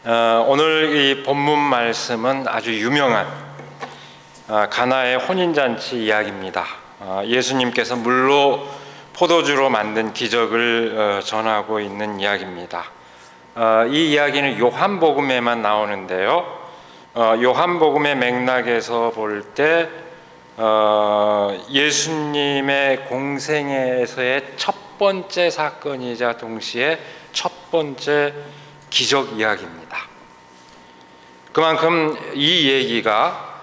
오늘 이 본문 말씀은 아주 유명한 가나의 혼인잔치 이야기입니다. 예수님께서 물로 포도주로 만든 기적을 전하고 있는 이야기입니다. 이 이야기는 요한복음에만 나오는데요. 요한복음의 맥락에서 볼 때 예수님의 공생애에서의 첫 번째 사건이자 동시에 첫 번째 기적 이야기입니다. 그만큼 이 얘기가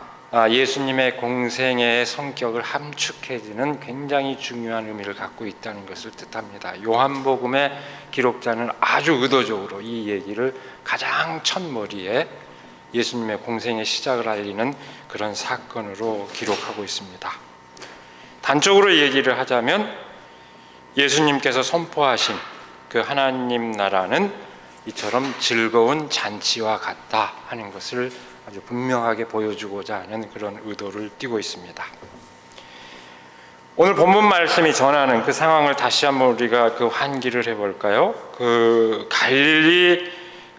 예수님의 공생애의 성격을 함축해주는 굉장히 중요한 의미를 갖고 있다는 것을 뜻합니다. 요한복음의 기록자는 아주 의도적으로 이 얘기를 가장 첫머리에 예수님의 공생의 시작을 알리는 그런 사건으로 기록하고 있습니다. 단적으로 얘기를 하자면 예수님께서 선포하신 그 하나님 나라는 이처럼 즐거운 잔치와 같다 하는 것을 아주 분명하게 보여주고자 하는 그런 의도를 띠고 있습니다. 오늘 본문 말씀이 전하는 그 상황을 다시 한번 우리가 그 환기를 해볼까요? 그 갈릴리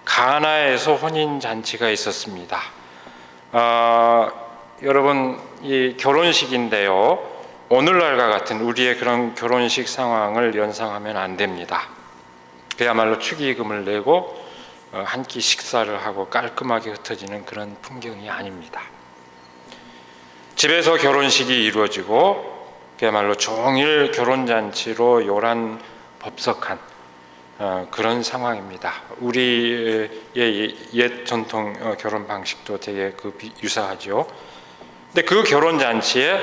가나에서 혼인 잔치가 있었습니다. 여러분, 이 결혼식인데요. 오늘날과 같은 우리의 그런 결혼식 상황을 연상하면 안 됩니다. 그야말로 축의금을 내고 한 끼 식사를 하고 깔끔하게 흩어지는 그런 풍경이 아닙니다. 집에서 결혼식이 이루어지고 그야말로 종일 결혼잔치로 요란 법석한 그런 상황입니다. 우리의 옛 전통 결혼 방식도 되게 유사하죠. 근데 그 결혼잔치에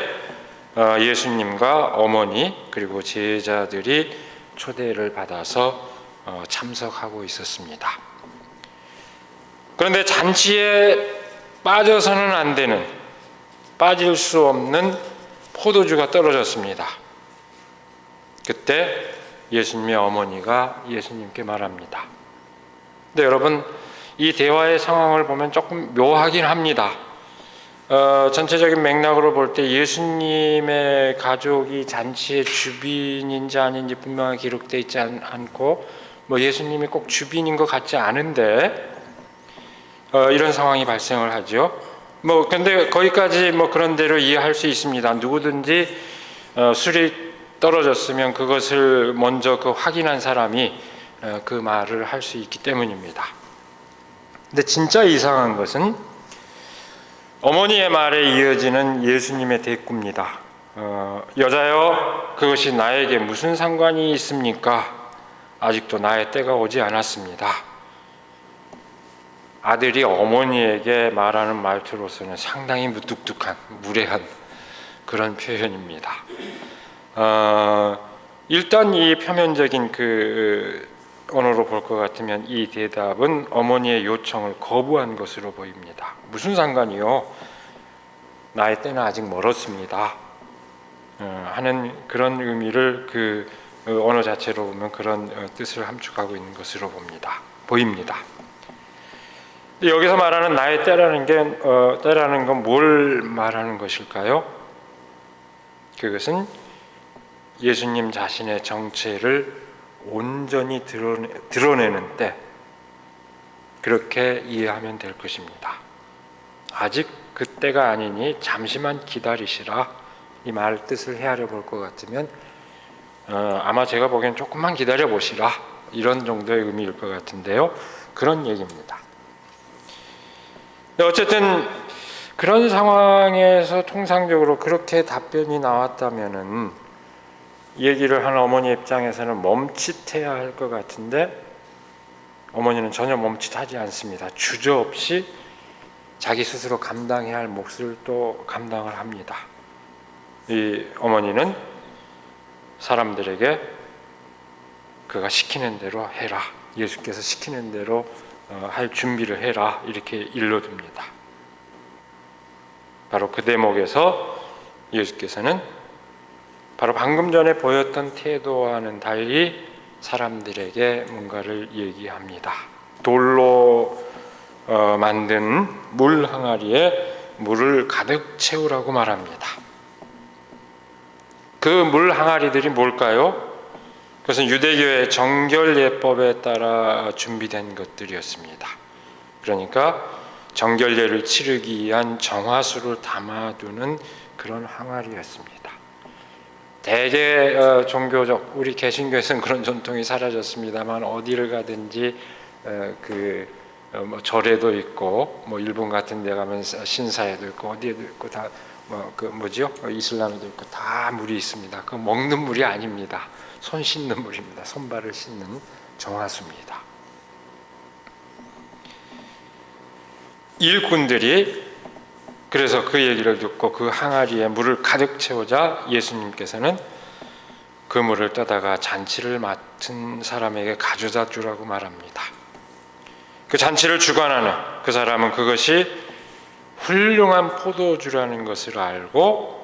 예수님과 어머니 그리고 제자들이 초대를 받아서 참석하고 있었습니다. 그런데 잔치에 빠져서는 안 되는, 빠질 수 없는 포도주가 떨어졌습니다. 그때 예수님의 어머니가 예수님께 말합니다. 근데 여러분, 이 대화의 상황을 보면 조금 묘하긴 합니다. 전체적인 맥락으로 볼 때 예수님의 가족이 잔치의 주빈인지 아닌지 분명하게 기록되어 있지 않고 예수님이 꼭 주빈인 것 같지 않은데 이런 상황이 발생을 하죠. 근데 거기까지 그런 대로 이해할 수 있습니다. 누구든지 술이 떨어졌으면 그것을 먼저 확인한 사람이 그 말을 할 수 있기 때문입니다. 근데 진짜 이상한 것은 어머니의 말에 이어지는 예수님의 대꾸입니다. 여자여, 그것이 나에게 무슨 상관이 있습니까? 아직도 나의 때가 오지 않았습니다. 아들이 어머니에게 말하는 말투로서는 상당히 무뚝뚝한, 무례한 그런 표현입니다. 일단 이 표면적인 그 언어로 볼 것 같으면 이 대답은 어머니의 요청을 거부한 것으로 보입니다. 무슨 상관이요? 나의 때는 아직 멀었습니다. 하는 그런 의미를 그 언어 자체로 보면 그런 뜻을 함축하고 있는 것으로 보입니다. 여기서 말하는 나의 때라는 건 뭘 말하는 것일까요? 그것은 예수님 자신의 정체를 온전히 드러내는 때, 그렇게 이해하면 될 것입니다. 아직 그때가 아니니 잠시만 기다리시라, 이 말 뜻을 헤아려 볼 것 같으면 아마 제가 보기엔 조금만 기다려 보시라, 이런 정도의 의미일 것 같은데요. 그런 얘기입니다. 어쨌든 그런 상황에서 통상적으로 그렇게 답변이 나왔다면은 얘기를 하는 어머니 입장에서는 멈칫해야 할 것 같은데 어머니는 전혀 멈칫하지 않습니다. 주저없이 자기 스스로 감당해야 할 몫을 또 감당을 합니다. 이 어머니는 사람들에게 그가 시키는 대로 해라, 예수께서 시키는 대로 할 준비를 해라, 이렇게 일러줍니다. 바로 그 대목에서 예수께서는 바로 방금 전에 보였던 태도와는 달리 사람들에게 뭔가를 얘기합니다. 돌로 만든 물 항아리에 물을 가득 채우라고 말합니다. 그 물 항아리들이 뭘까요? 그것은 유대교의 정결 예법에 따라 준비된 것들이었습니다. 그러니까 정결례를 치르기 위한 정화수를 담아두는 그런 항아리였습니다. 대개 종교적, 우리 개신교에서는 그런 전통이 사라졌습니다만 어디를 가든지 뭐 절에도 있고, 뭐 일본 같은 데 가면 신사에도 있고 어디에도 있고 다 이슬람에도 있고 다 물이 있습니다. 그 먹는 물이 아닙니다. 손 씻는 물입니다. 손발을 씻는 정화수입니다. 일꾼들이 그래서 그 얘기를 듣고 그 항아리에 물을 가득 채우자 예수님께서는 그 물을 떠다가 잔치를 맡은 사람에게 가져다 주라고 말합니다. 그 잔치를 주관하는 그 사람은 그것이 훌륭한 포도주라는 것을 알고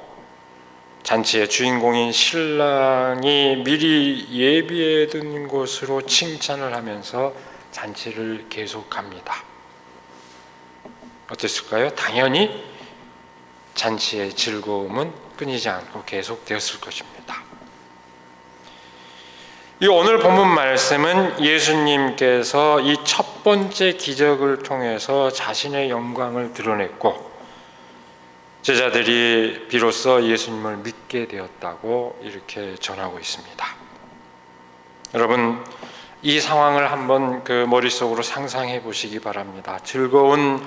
잔치의 주인공인 신랑이 미리 예비해둔 것으로 칭찬을 하면서 잔치를 계속합니다. 어땠을까요? 당연히 잔치의 즐거움은 끊이지 않고 계속되었을 것입니다. 이 오늘 본문 말씀은 예수님께서 이 첫 번째 기적을 통해서 자신의 영광을 드러냈고 제자들이 비로소 예수님을 믿게 되었다고 이렇게 전하고 있습니다. 여러분, 이 상황을 한번 그 머릿속으로 상상해 보시기 바랍니다. 즐거운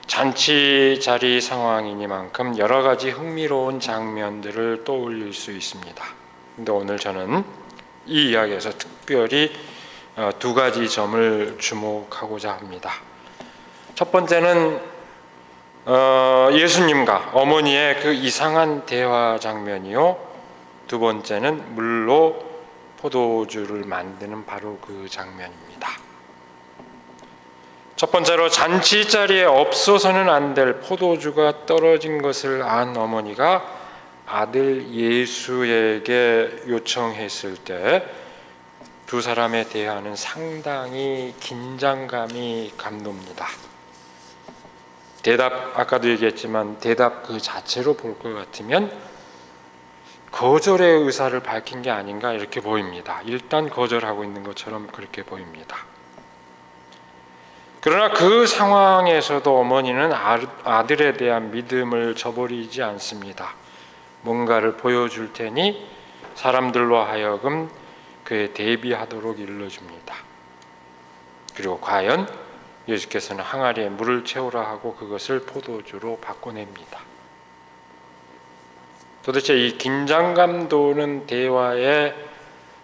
잔치 자리 상황이니만큼 여러 가지 흥미로운 장면들을 떠올릴 수 있습니다. 근데 오늘 저는 이 이야기에서 특별히 두 가지 점을 주목하고자 합니다. 첫 번째는 예수님과 어머니의 그 이상한 대화 장면이요, 두 번째는 물로 포도주를 만드는 바로 그 장면입니다. 첫 번째로 잔치 자리에 없어서는 안 될 포도주가 떨어진 것을 안 어머니가 아들 예수에게 요청했을 때 두 사람의 대화는 상당히 긴장감이 감돕니다. 대답, 아까도 얘기했지만 대답 그 자체로 볼 것 같으면 거절의 의사를 밝힌 게 아닌가 이렇게 보입니다. 일단 거절하고 있는 것처럼 그렇게 보입니다. 그러나 그 상황에서도 어머니는 아들에 대한 믿음을 저버리지 않습니다. 뭔가를 보여줄 테니 사람들로 하여금 그에 대비하도록 일러줍니다. 그리고 과연 예수께서는 항아리에 물을 채우라 하고 그것을 포도주로 바꿔냅니다. 도대체 이 긴장감 도는 대화의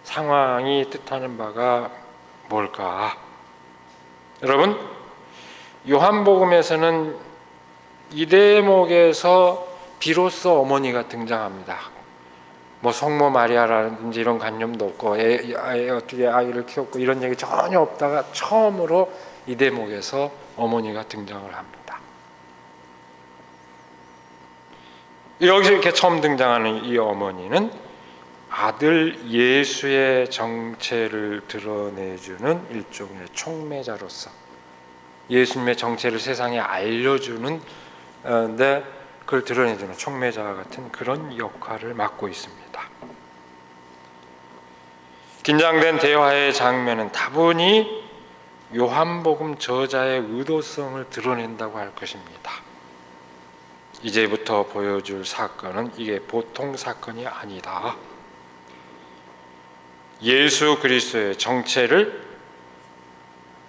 상황이 뜻하는 바가 뭘까? 여러분, 요한복음에서는 이 대목에서 비로소 어머니가 등장합니다. 뭐 성모 마리아라든지 이런 관념도 없고 어떻게 아이를 키웠고 이런 얘기 전혀 없다가 처음으로 이 대목에서 어머니가 등장을 합니다. 여기서 이렇게 처음 등장하는 이 어머니는 아들 예수의 정체를 드러내주는 일종의 촉매자로서 예수님의 정체를 세상에 알려주는 그걸 드러내주는 촉매자와 같은 그런 역할을 맡고 있습니다. 긴장된 대화의 장면은 다분히 요한복음 저자의 의도성을 드러낸다고 할 것입니다. 이제부터 보여줄 사건은 이게 보통 사건이 아니다. 예수 그리스도의 정체를,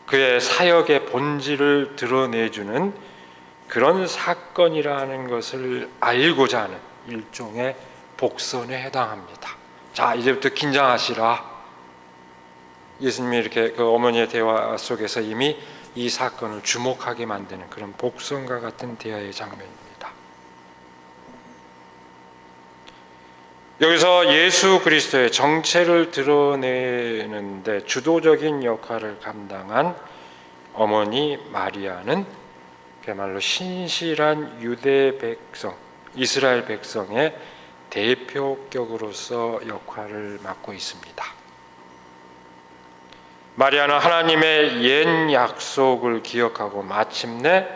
그의 사역의 본질을 드러내주는 그런 사건이라는 것을 알고자 하는 일종의 복선에 해당합니다. 자, 이제부터 긴장하시라. 예수님이 이렇게 그 어머니의 대화 속에서 이미 이 사건을 주목하게 만드는 그런 복선과 같은 대화의 장면입니다. 여기서 예수 그리스도의 정체를 드러내는데 주도적인 역할을 감당한 어머니 마리아는 그야말로 신실한 유대 백성, 이스라엘 백성의 대표격으로서 역할을 맡고 있습니다. 마리아는 하나님의 옛 약속을 기억하고 마침내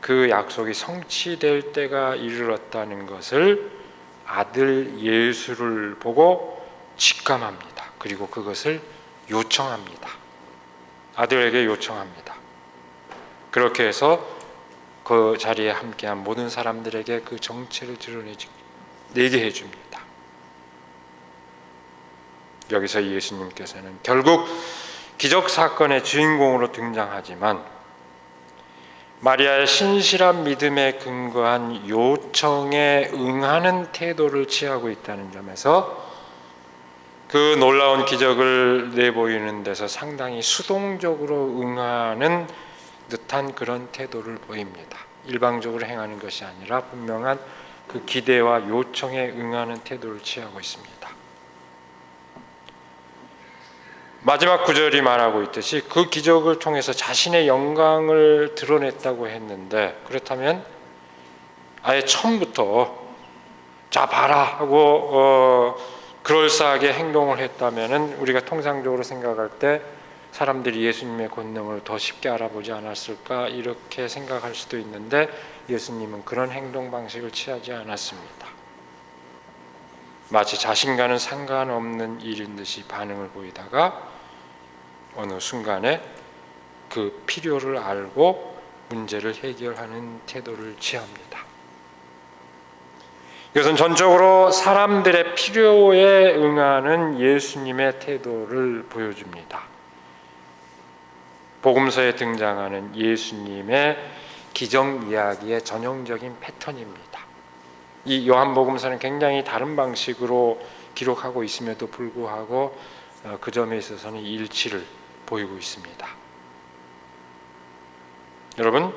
그 약속이 성취될 때가 이르렀다는 것을 아들 예수를 보고 직감합니다. 그리고 그것을 요청합니다. 아들에게 요청합니다. 그렇게 해서 그 자리에 함께한 모든 사람들에게 그 정체를 드러내게 해줍니다. 여기서 예수님께서는 결국 기적 사건의 주인공으로 등장하지만 마리아의 신실한 믿음에 근거한 요청에 응하는 태도를 취하고 있다는 점에서 그 놀라운 기적을 내보이는 데서 상당히 수동적으로 응하는 듯한 그런 태도를 보입니다. 일방적으로 행하는 것이 아니라 분명한 그 기대와 요청에 응하는 태도를 취하고 있습니다. 마지막 구절이 말하고 있듯이 그 기적을 통해서 자신의 영광을 드러냈다고 했는데, 그렇다면 아예 처음부터 자 봐라 하고 그럴싸하게 행동을 했다면은 우리가 통상적으로 생각할 때 사람들이 예수님의 권능을 더 쉽게 알아보지 않았을까 이렇게 생각할 수도 있는데, 예수님은 그런 행동 방식을 취하지 않았습니다. 마치 자신과는 상관없는 일인 듯이 반응을 보이다가 어느 순간에 그 필요를 알고 문제를 해결하는 태도를 취합니다. 이것은 전적으로 사람들의 필요에 응하는 예수님의 태도를 보여줍니다. 복음서에 등장하는 예수님의 기적 이야기의 전형적인 패턴입니다. 이 요한복음서는 굉장히 다른 방식으로 기록하고 있음에도 불구하고 그 점에 있어서는 일치를 보이고 있습니다. 여러분,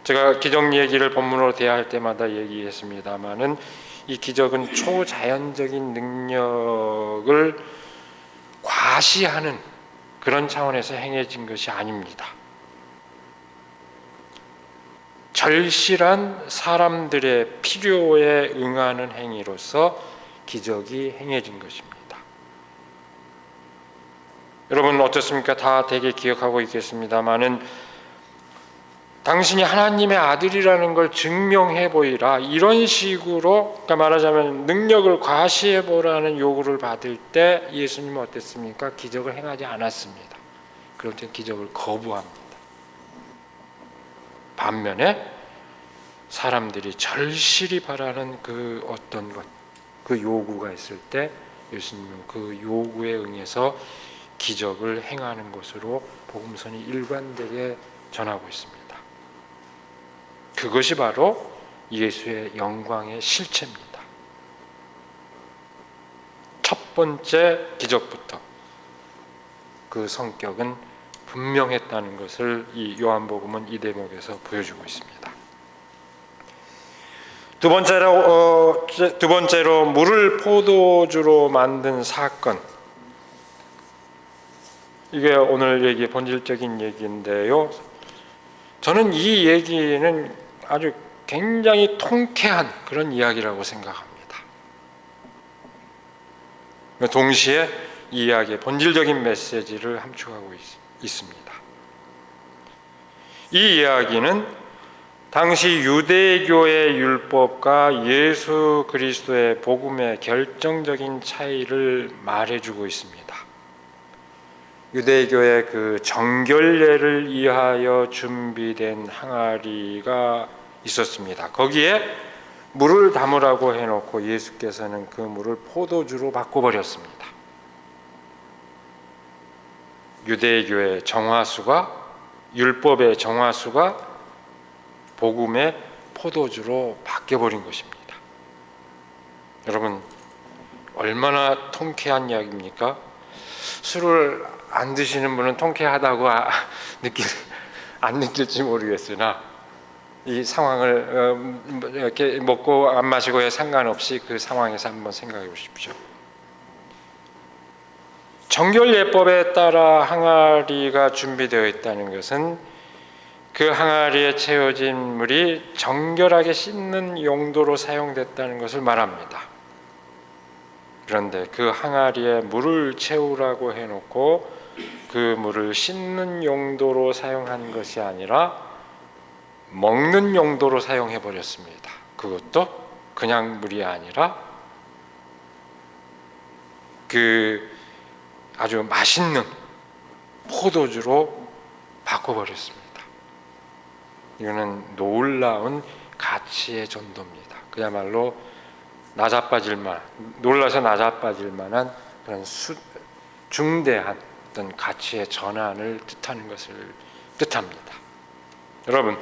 제가 기적 얘기를 본문으로 대할 때마다 얘기했습니다마는 이 기적은 초자연적인 능력을 과시하는 그런 차원에서 행해진 것이 아닙니다. 절실한 사람들의 필요에 응하는 행위로서 기적이 행해진 것입니다. 여러분 어떻습니까? 다 되게 기억하고 있겠습니다마는 당신이 하나님의 아들이라는 걸 증명해 보이라, 이런 식으로, 그러니까 말하자면 능력을 과시해 보라는 요구를 받을 때 예수님은 어땠습니까? 기적을 행하지 않았습니다. 그럴 땐 기적을 거부합니다. 반면에 사람들이 절실히 바라는 그 어떤 것, 그 요구가 있을 때 예수님은 그 요구에 응해서 기적을 행하는 것으로 복음서는 일관되게 전하고 있습니다. 그것이 바로 예수의 영광의 실체입니다. 첫 번째 기적부터 그 성격은 분명했다는 것을 이 요한복음은 이 대목에서 보여주고 있습니다. 두 번째로 물을 포도주로 만든 사건. 이게 오늘 얘기의 본질적인 얘기인데요. 저는 이 얘기는 아주 굉장히 통쾌한 그런 이야기라고 생각합니다. 동시에 이 이야기의 본질적인 메시지를 함축하고 있습니다. 이 이야기는 당시 유대교의 율법과 예수 그리스도의 복음의 결정적인 차이를 말해주고 있습니다. 유대교의 그 정결례를 위하여 준비된 항아리가 있었습니다. 거기에 물을 담으라고 해놓고 예수께서는 그 물을 포도주로 바꿔버렸습니다. 유대교의 정화수가, 율법의 정화수가 복음의 포도주로 바뀌어버린 것입니다. 여러분, 얼마나 통쾌한 이야기입니까? 술을 안 드시는 분은 통쾌하다고 안 느낄지 모르겠으나 이 상황을 이렇게 먹고 안 마시고에 상관없이 그 상황에서 한번 생각해 보십시오. 정결예법에 따라 항아리가 준비되어 있다는 것은 그 항아리에 채워진 물이 정결하게 씻는 용도로 사용됐다는 것을 말합니다. 그런데 그 항아리에 물을 채우라고 해놓고 그 물을 씻는 용도로 사용한 것이 아니라 먹는 용도로 사용해 버렸습니다. 그것도 그냥 물이 아니라 그 아주 맛있는 포도주로 바꿔버렸습니다. 이거는 놀라운 가치의 전도입니다. 그야말로 놀라서 낮아빠질 만한 그런 중대한 어떤 가치의 전환을 뜻하는 것을 뜻합니다. 여러분,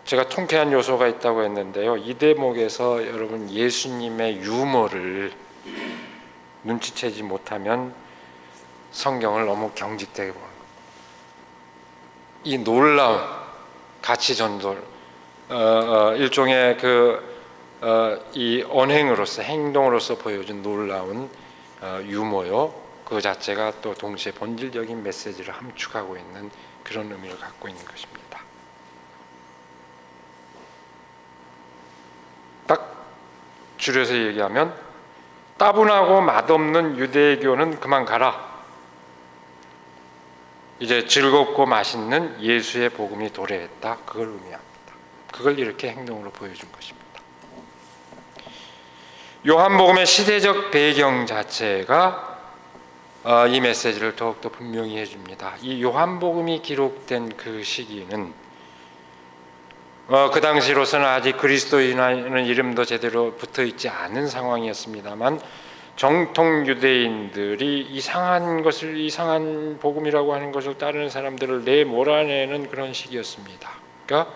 제가 통쾌한 요소가 있다고 했는데요. 이 대목에서 여러분 예수님의 유머를 눈치채지 못하면 성경을 너무 경직되게 보는 거예요. 이 놀라운 가치 전도, 일종의 이 언행으로서 행동으로서 보여준 놀라운 유머요. 그 자체가 또 동시에 본질적인 메시지를 함축하고 있는 그런 의미를 갖고 있는 것입니다. 딱 줄여서 얘기하면 따분하고 맛없는 유대교는 그만 가라. 이제 즐겁고 맛있는 예수의 복음이 도래했다. 그걸 의미합니다. 그걸 이렇게 행동으로 보여준 것입니다. 요한복음의 시대적 배경 자체가 이 메시지를 더욱더 분명히 해줍니다. 이 요한복음이 기록된 그 시기는 그 당시로서는 아직 그리스도인이라는 이름도 제대로 붙어있지 않은 상황이었습니다만 정통 유대인들이 이상한 복음이라고 하는 것을 따르는 사람들을 내몰아내는 그런 시기였습니다. 그러니까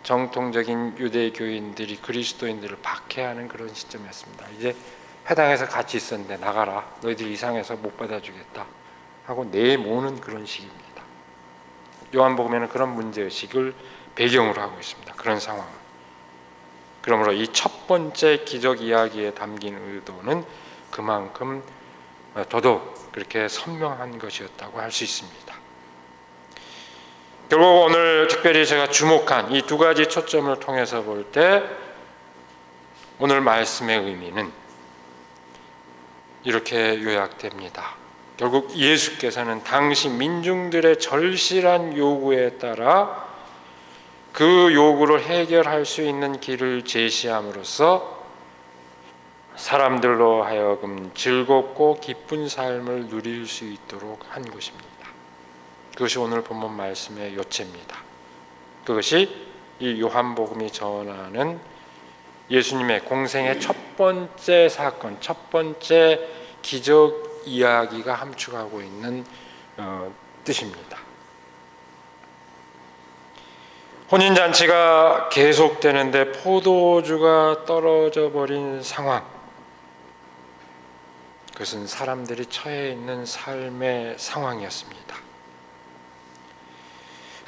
정통적인 유대교인들이 그리스도인들을 박해하는 그런 시점이었습니다. 이제 회당에서 같이 있었는데 나가라, 너희들 이상해서 못 받아주겠다 하고 내모는 그런 시기입니다. 요한복음에는 그런 문제의식을 배경으로 하고 있습니다. 그런 상황. 그러므로 이 첫 번째 기적 이야기에 담긴 의도는 그만큼 더더욱 그렇게 선명한 것이었다고 할 수 있습니다. 결국 오늘 특별히 제가 주목한 이 두 가지 초점을 통해서 볼 때 오늘 말씀의 의미는 이렇게 요약됩니다. 결국 예수께서는 당시 민중들의 절실한 요구에 따라 그 요구를 해결할 수 있는 길을 제시함으로써 사람들로 하여금 즐겁고 기쁜 삶을 누릴 수 있도록 한 것입니다. 그것이 오늘 본문 말씀의 요체입니다. 그것이 이 요한복음이 전하는 예수님의 공생의 첫 번째 사건, 첫 번째 기적 이야기가 함축하고 있는 뜻입니다. 혼인잔치가 계속되는데 포도주가 떨어져 버린 상황, 그것은 사람들이 처해 있는 삶의 상황이었습니다.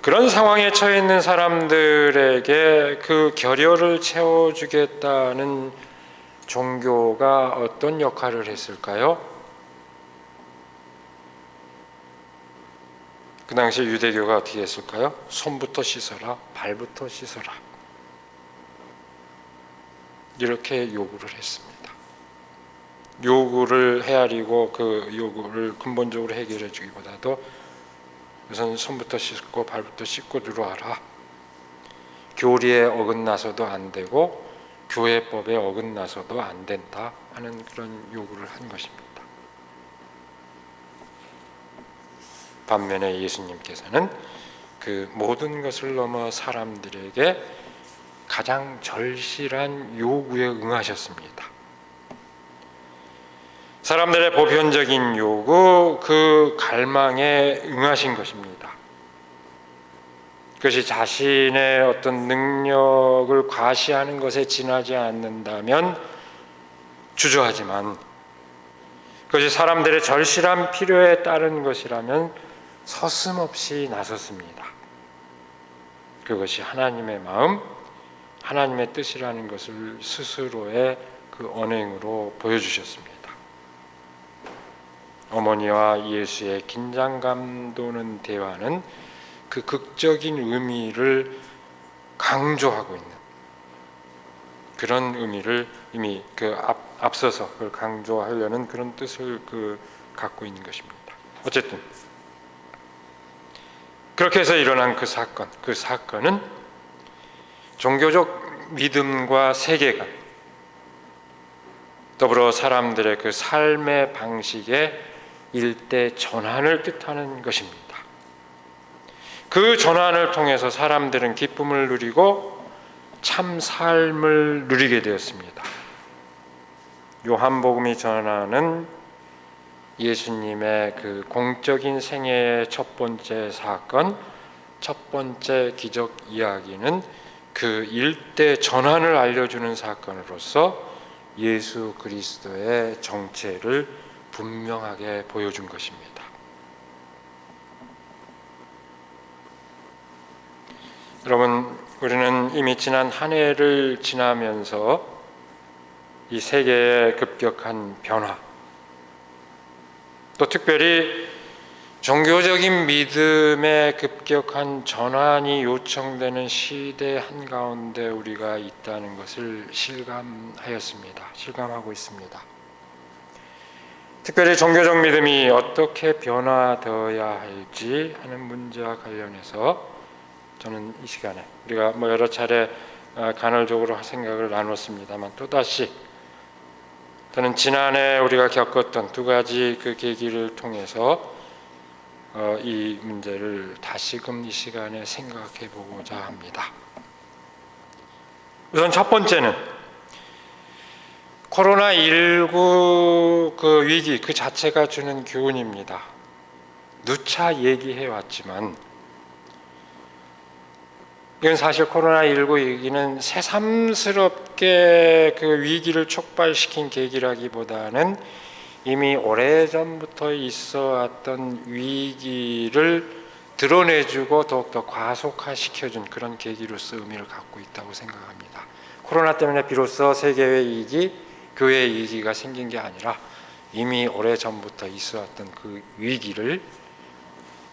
그런 상황에 처해 있는 사람들에게 그 결여를 채워주겠다는 종교가 어떤 역할을 했을까요? 그 당시 유대교가 어떻게 했을까요? 손부터 씻어라, 발부터 씻어라, 이렇게 요구를 했습니다. 요구를 헤아리고 그 요구를 근본적으로 해결해 주기보다도 우선 손부터 씻고 발부터 씻고 들어와라, 교리에 어긋나서도 안 되고 교회법에 어긋나서도 안 된다 하는 그런 요구를 한 것입니다. 반면에 예수님께서는 그 모든 것을 넘어 사람들에게 가장 절실한 요구에 응하셨습니다. 사람들의 보편적인 요구, 그 갈망에 응하신 것입니다. 그것이 자신의 어떤 능력을 과시하는 것에 지나지 않는다면 주저하지만, 그것이 사람들의 절실한 필요에 따른 것이라면 서슴없이 나섰습니다. 그것이 하나님의 마음, 하나님의 뜻이라는 것을 스스로의 그 언행으로 보여주셨습니다. 어머니와 예수의 긴장감 도는 대화는 그 극적인 의미를 강조하고 있는 그런 의미를 이미 앞서서 그걸 강조하려는 그런 뜻을 갖고 있는 것입니다. 어쨌든 그렇게 해서 일어난 그 사건은 종교적 믿음과 세계관, 더불어 사람들의 그 삶의 방식의 일대 전환을 뜻하는 것입니다. 그 전환을 통해서 사람들은 기쁨을 누리고 참 삶을 누리게 되었습니다. 요한복음이 전하는 예수님의 그 공적인 생애의 첫 번째 사건, 첫 번째 기적 이야기는 그 일대 전환을 알려주는 사건으로서 예수 그리스도의 정체를 분명하게 보여준 것입니다. 여러분, 우리는 이미 지난 한 해를 지나면서 이 세계의 급격한 변화, 또 특별히 종교적인 믿음의 급격한 전환이 요청되는 시대 한가운데 우리가 있다는 것을 실감하고 있습니다. 특별히 종교적 믿음이 어떻게 변화되어야 할지 하는 문제와 관련해서 저는 이 시간에 우리가 여러 차례 간헐적으로 생각을 나눴습니다만 또다시 저는 지난해 우리가 겪었던 두 가지 그 계기를 통해서 이 문제를 다시금 이 시간에 생각해 보고자 합니다. 우선 첫 번째는 코로나19 그 위기 그 자체가 주는 교훈입니다. 누차 얘기해 왔지만 이건 사실 코로나19 위기는 새삼스럽게 그 위기를 촉발시킨 계기라기보다는 이미 오래전부터 있어왔던 위기를 드러내주고 더욱더 과속화시켜준 그런 계기로서 의미를 갖고 있다고 생각합니다. 코로나 때문에 비로소 세계의 위기, 교회의 위기가 생긴 게 아니라 이미 오래전부터 있어왔던 그 위기를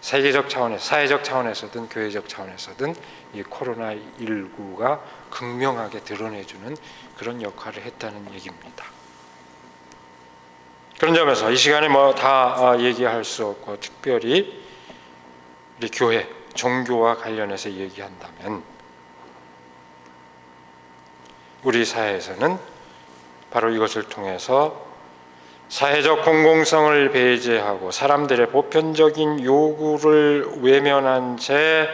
세계적 차원에서, 사회적 차원에서든 교회적 차원에서든 이 코로나19가 극명하게 드러내주는 그런 역할을 했다는 얘기입니다. 그런 점에서 이 시간에 다 얘기할 수 없고 특별히 우리 교회, 종교와 관련해서 얘기한다면 우리 사회에서는 바로 이것을 통해서 사회적 공공성을 배제하고 사람들의 보편적인 요구를 외면한 채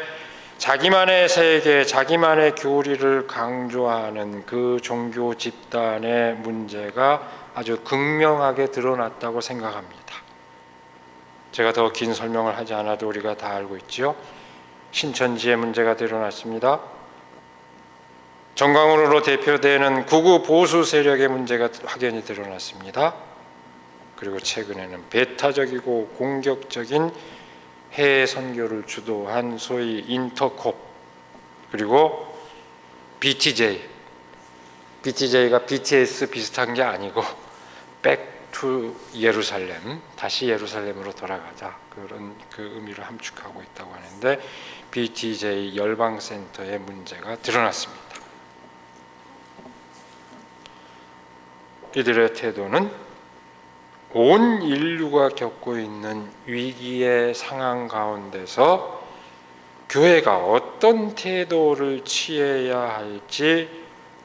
자기만의 세계, 자기만의 교리를 강조하는 그 종교 집단의 문제가 아주 극명하게 드러났다고 생각합니다. 제가 더 긴 설명을 하지 않아도 우리가 다 알고 있죠. 신천지의 문제가 드러났습니다. 정광훈으로 대표되는 극우 보수 세력의 문제가 확연히 드러났습니다. 그리고 최근에는 배타적이고 공격적인 해외 선교를 주도한 소위 인터콥, 그리고 BTJ가 BTS 비슷한 게 아니고 백투 예루살렘, 다시 예루살렘으로 돌아가자, 그런 그 의미를 함축하고 있다고 하는데 BTJ 열방센터의 문제가 드러났습니다. 이들의 태도는 온 인류가 겪고 있는 위기의 상황 가운데서 교회가 어떤 태도를 취해야 할지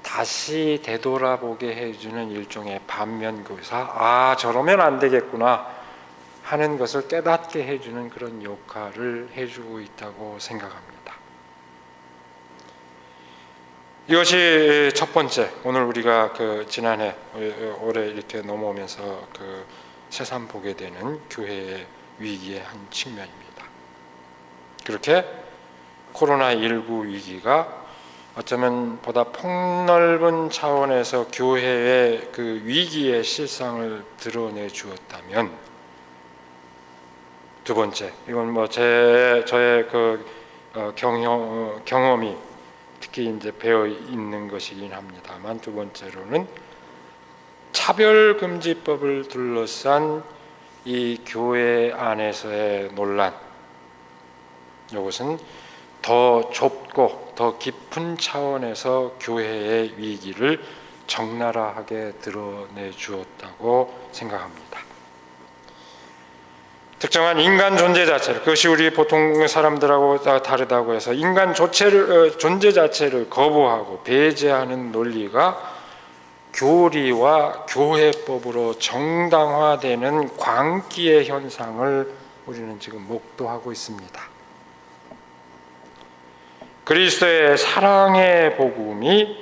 다시 되돌아보게 해주는 일종의 반면교사, 저러면 안 되겠구나 하는 것을 깨닫게 해주는 그런 역할을 해주고 있다고 생각합니다. 이것이 첫 번째, 오늘 우리가 지난해 올해 이렇게 넘어오면서 새삼 보게 되는 교회의 위기의 한 측면입니다. 그렇게 코로나19 위기가 어쩌면 보다 폭넓은 차원에서 교회의 그 위기의 실상을 드러내 주었다면, 두 번째, 이건 저의 경험이 특히 이제 배어 있는 것이긴 합니다만, 두 번째로는 차별금지법을 둘러싼 이 교회 안에서의 논란, 이것은 더 좁고 더 깊은 차원에서 교회의 위기를 적나라하게 드러내 주었다고 생각합니다. 특정한 인간 존재 자체를, 그것이 우리 보통 사람들하고 다르다고 해서 인간 존재 자체를 거부하고 배제하는 논리가 교리와 교회법으로 정당화되는 광기의 현상을 우리는 지금 목도하고 있습니다. 그리스도의 사랑의 복음이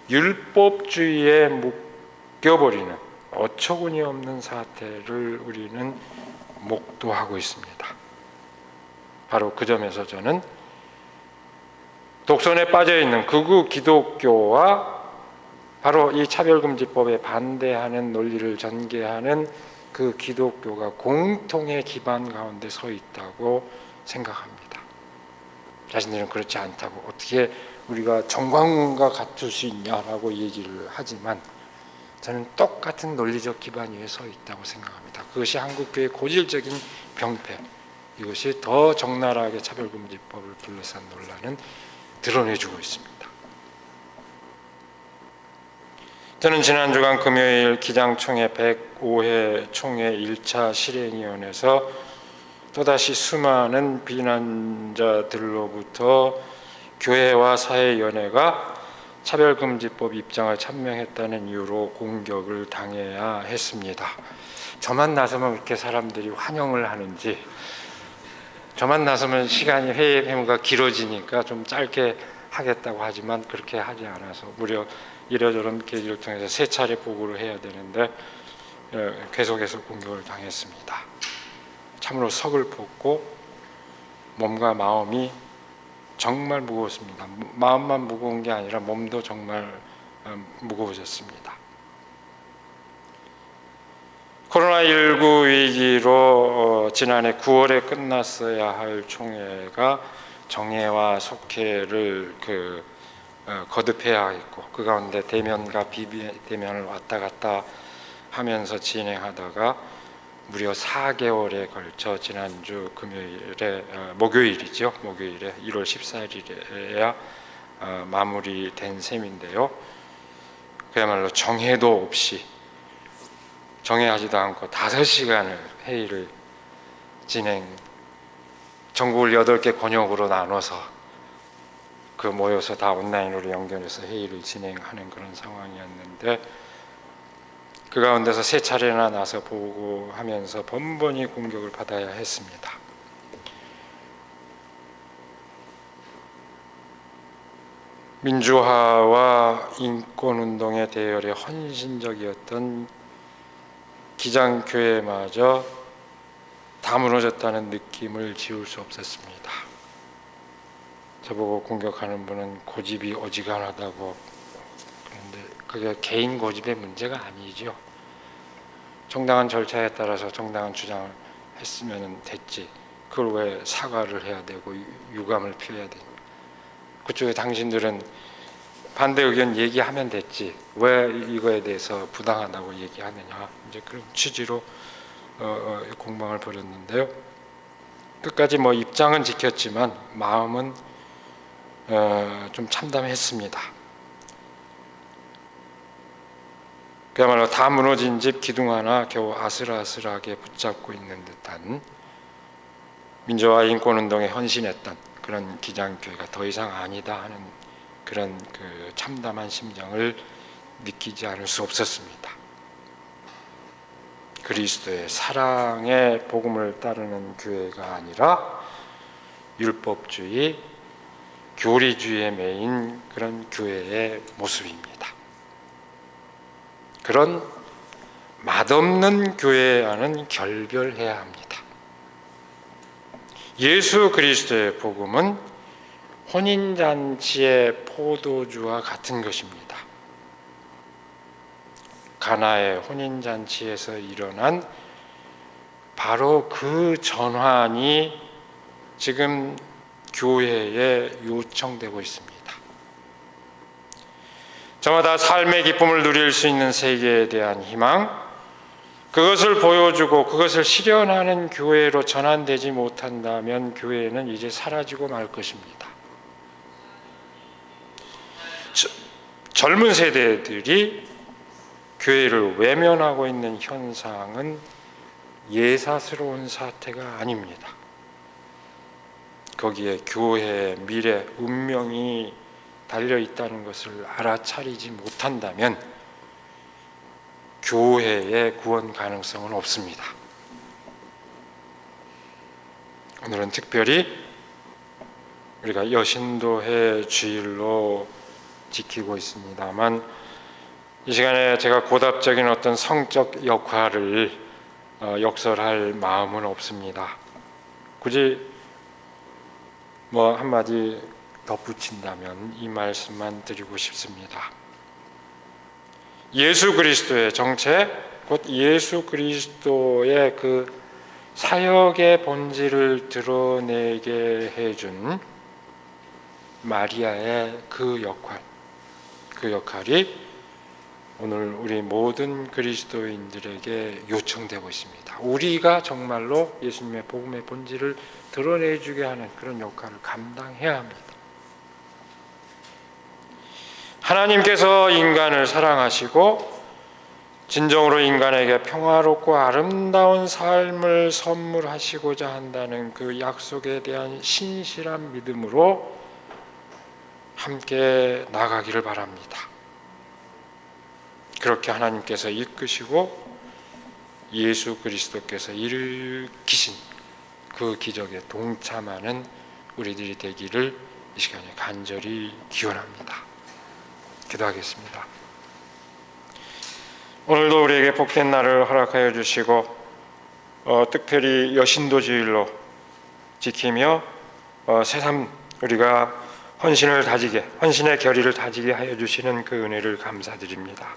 율법주의에 묶여버리는 어처구니 없는 사태를 우리는 목도하고 있습니다. 바로 그 점에서 저는 독선에 빠져있는 극우 기독교와 바로 이 차별금지법에 반대하는 논리를 전개하는 그 기독교가 공통의 기반 가운데 서 있다고 생각합니다. 자신들은 그렇지 않다고 어떻게 우리가 정광훈과 같을 수 있냐라고 얘기를 하지만 저는 똑같은 논리적 기반 위에 서 있다고 생각합니다. 그것이 한국교회의 고질적인 병폐, 이것이 더 적나라하게 차별금지법을 둘러싼 논란은 드러내주고 있습니다. 저는 지난 주간 금요일 기장총회 105회 총회 1차 실행위원회에서 또다시 수많은 비난자들로부터 교회와 사회위원회가 차별금지법 입장을 천명했다는 이유로 공격을 당해야 했습니다. 저만 나서면 이렇게 사람들이 환영을 하는지, 저만 나서면 시간이 회의 회무가 길어지니까 좀 짧게 하겠다고 하지만 그렇게 하지 않아서 무려 이러저런 계기를 통해서 3차례 보고를 해야 되는데 계속해서 공격을 당했습니다. 참으로 서글펐고 몸과 마음이 정말 무거웠습니다. 마음만 무거운 게 아니라 몸도 정말 무거워졌습니다. 코로나19 위기로 지난해 9월에 끝났어야 할 총회가 정회와 속회를 거듭해야 했고 그 가운데 대면과 비대면을 왔다 갔다 하면서 진행하다가 무려 4개월에 걸쳐 지난주 목요일이죠. 목요일에 1월 14일에야 마무리된 셈인데요. 그야말로 정회도 없이 정회하지도 않고 5시간을 회의를 전국을 8개 권역으로 나눠서 모여서 다 온라인으로 연결해서 회의를 진행하는 그런 상황이었는데 그 가운데서 3차례나 나서 보고하면서 번번이 공격을 받아야 했습니다. 민주화와 인권운동의 대열에 헌신적이었던 기장교회마저 다 무너졌다는 느낌을 지울 수 없었습니다. 저보고 공격하는 분은 고집이 어지간하다고, 그런데 그게 개인 고집의 문제가 아니죠. 정당한 절차에 따라서 정당한 주장을 했으면 됐지. 그걸 왜 사과를 해야 되고 유감을 표해야 되냐. 그쪽에 당신들은 반대 의견 얘기하면 됐지. 왜 이거에 대해서 부당하다고 얘기하느냐. 이제 그런 취지로 공방을 벌였는데요. 끝까지 입장은 지켰지만 마음은 좀 참담했습니다. 그야말로 다 무너진 집 기둥 하나 겨우 아슬아슬하게 붙잡고 있는 듯한 민주화 인권운동에 헌신했던 그런 기장교회가 더 이상 아니다 하는 그런 참담한 심정을 느끼지 않을 수 없었습니다. 그리스도의 사랑의 복음을 따르는 교회가 아니라 율법주의, 교리주의에 매인 그런 교회의 모습입니다. 그런 맛없는 교회와는 결별해야 합니다. 예수 그리스도의 복음은 혼인잔치의 포도주와 같은 것입니다. 가나의 혼인잔치에서 일어난 바로 그 전환이 지금 교회에 요청되고 있습니다. 저마다 삶의 기쁨을 누릴 수 있는 세계에 대한 희망, 그것을 보여주고 그것을 실현하는 교회로 전환되지 못한다면 교회는 이제 사라지고 말 것입니다. 젊은 세대들이 교회를 외면하고 있는 현상은 예사스러운 사태가 아닙니다. 거기에 교회의 미래, 운명이 달려있다는 것을 알아차리지 못한다면 교회의 구원 가능성은 없습니다. 오늘은 특별히 우리가 여신도의 주일로 지키고 있습니다만, 이 시간에 제가 고답적인 어떤 성적 역할을 역설할 마음은 없습니다. 굳이 한마디 덧붙인다면 이 말씀만 드리고 싶습니다. 예수 그리스도의 정체, 곧 예수 그리스도의 그 사역의 본질을 드러내게 해준 마리아의 그 역할이 오늘 우리 모든 그리스도인들에게 요청되고 있습니다. 우리가 정말로 예수님의 복음의 본질을 드러내주게 하는 그런 역할을 감당해야 합니다. 하나님께서 인간을 사랑하시고 진정으로 인간에게 평화롭고 아름다운 삶을 선물하시고자 한다는 그 약속에 대한 신실한 믿음으로 함께 나가기를 바랍니다. 그렇게 하나님께서 이끄시고 예수 그리스도께서 일으키신 그 기적에 동참하는 우리들이 되기를 이 시간에 간절히 기원합니다. 기도하겠습니다. 오늘도 우리에게 복된 날을 허락하여 주시고 특별히 여신도 주일로 지키며 새삼 우리가 헌신의 결의를 다지게 하여 주시는 그 은혜를 감사드립니다.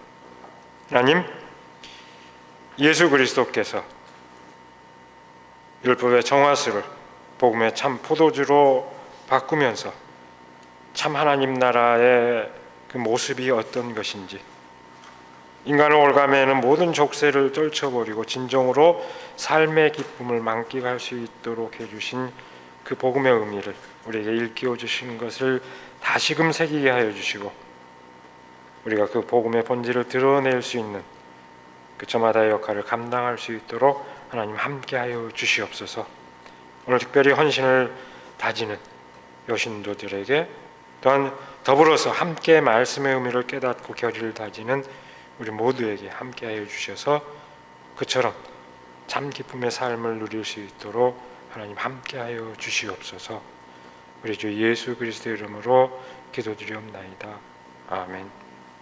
하나님, 예수 그리스도께서 율법의 정화수를 복음의 참 포도주로 바꾸면서 참 하나님 나라의 그 모습이 어떤 것인지, 인간을 올가매는 모든 족쇄를 떨쳐버리고 진정으로 삶의 기쁨을 만끽할 수 있도록 해주신 그 복음의 의미를 우리에게 일깨워 주신 것을 다시금 새기게 하여 주시고, 우리가 그 복음의 본질을 드러낼 수 있는 그 저마다의 역할을 감당할 수 있도록 하나님 함께하여 주시옵소서. 오늘 특별히 헌신을 다지는 여신도들에게, 또한 더불어서 함께 말씀의 의미를 깨닫고 결의를 다지는 우리 모두에게 함께하여 주셔서 그처럼 참 기쁨의 삶을 누릴 수 있도록 하나님 함께하여 주시옵소서. 우리 주 예수 그리스도의 이름으로 기도드리옵나이다. 아멘.